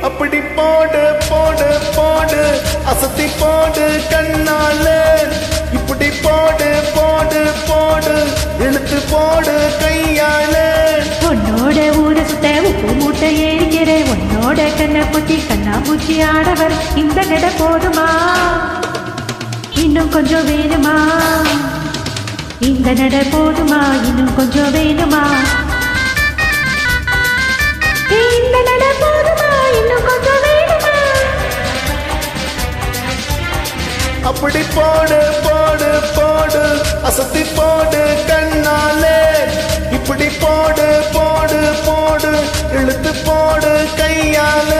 அப்படி போடு போடு போடு அசத்தி போடு கண்ணால இப்படி போடு போடு போடு இழுத்து போடு கையால உன்னோட ஊரை சுத்த உப்பு மூட்டை ஏறிக்கிறேன் உன்னோட கண்ணை குத்தி கண்ணாமூச்சி ஆடவர் இந்த நட போதுமா இன்னும் கொஞ்சம் வேணுமா இந்த நட போதுமா இன்னும் கொஞ்சம் வேணுமா இந்த நட போதுமா இன்னும் கொஞ்சம் வேணுமா அப்படி போடு போடு போடு அசத்தி போடு கண்ணாலே இப்படி போடு போடு போடு இழுத்து போடு கையால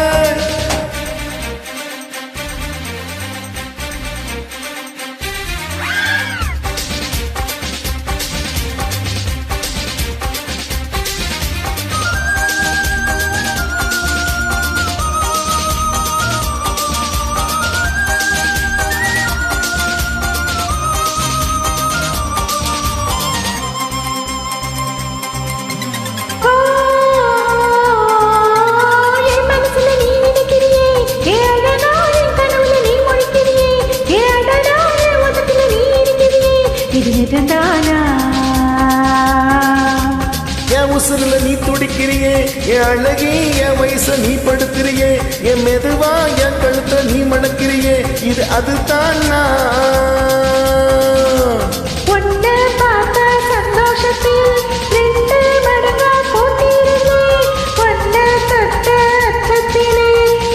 என் உசுருல நீ துடிக்கிறியே என் அழகி என் வயச நீ படுத்துறியே என் மெதுவா என் கழுத்த நீ மணக்கிறியே இது அதுதான் ஒன்னு பார்த்த சந்தோஷத்தில் ரெண்டு மடங்கா போட்டிருந்தே ஒன்னு தொட்ட அச்சத்திலே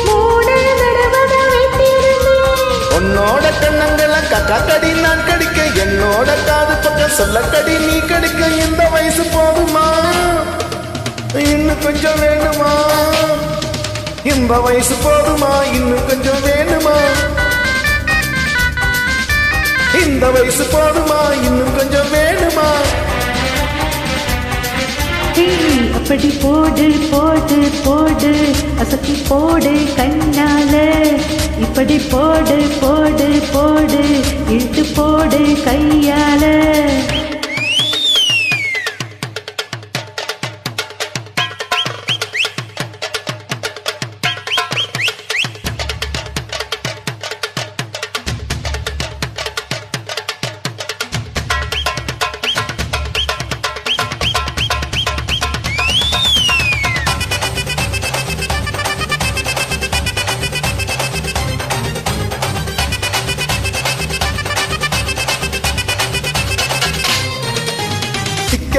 மூணு தடவத வைத்திருந்தே உன்னோட கண்ணங்களை கக்கா கடி நான் கடிக்க என்னோட காது பக்கம் சொல்ல கடி நீ கடிக்க இந்த வயசு போதுமா இன்னும் கொஞ்சம் வேணுமா இந்த வயசு போதுமா இன்னும் கொஞ்சம் வேணுமா இந்த வயசு போதுமா இன்னும் கொஞ்சம் வேணுமா அப்படி போடு போடு போடு அசத்தி போடு கண்ணால இப்படி போடு போடு போடு இழுத்து போடு கையால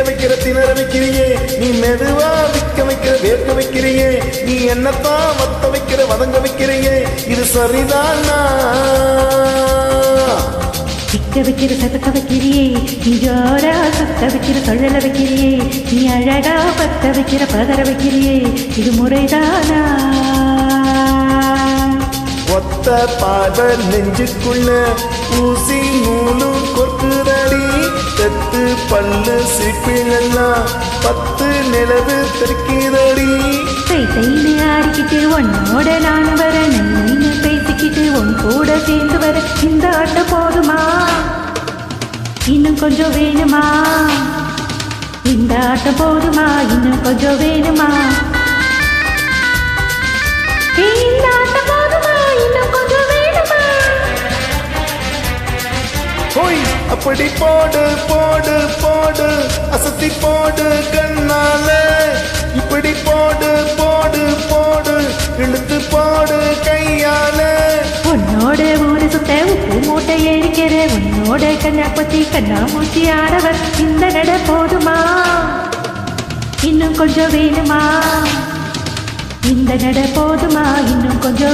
வைக்கிற திணற வைக்கிறியே நீ மெதுவா விக்க வைக்கிற வேர்க்க வைக்கிறியே நீ என்னத்தான் வத்த வைக்கிற வதங்க வைக்கிறியே இது சரிதானா விக்க வைக்கிற சதக்க வைக்கிறியே நீ ஜோரா சத்த வைக்கிற சொல்லல வைக்கிறியே நீ அழகா பத்த வைக்கிற பதற வைக்கிறியே இது முறைதானா ஒத்த பாத நெஞ்சுக்குள்ள ஊசி நூலும் கொக்குதடி தெத்து பல்லு சிப்பிழெல்லாம் 10 நிலவு தெற்கிதடி தைன்னு ஆடிக்கிட்டு உன்னோட நான் வர நைன்னு பேசிக்கிட்டு உன் கூட சேர்ந்து வர இந்த ஆட்டம் போதுமா இன்னும் கொஞ்சம் வேணுமா இந்த ஆட்டம் போதுமா இன்னும் கொஞ்சம் வேணுமா இந்த ஆட்டம் போதுமா இன்னும் கொஞ்சம் வேணுமா போய் அப்படி போடு போடு போடு அசத்தி போடு கண்ணால இப்படி போடு போடு போடு இழுத்து போடு கையால உன்னோட ஊரு சுத்த உப்பு மூட்டை ஏறிக்கிற உன்னோட கண்ணா பத்தி கண்ணாமூச்சி ஆடவர் இந்த நட போதுமா இன்னும் கொஞ்சம் வேணுமா இந்த நட போதுமா இன்னும் கொஞ்சம்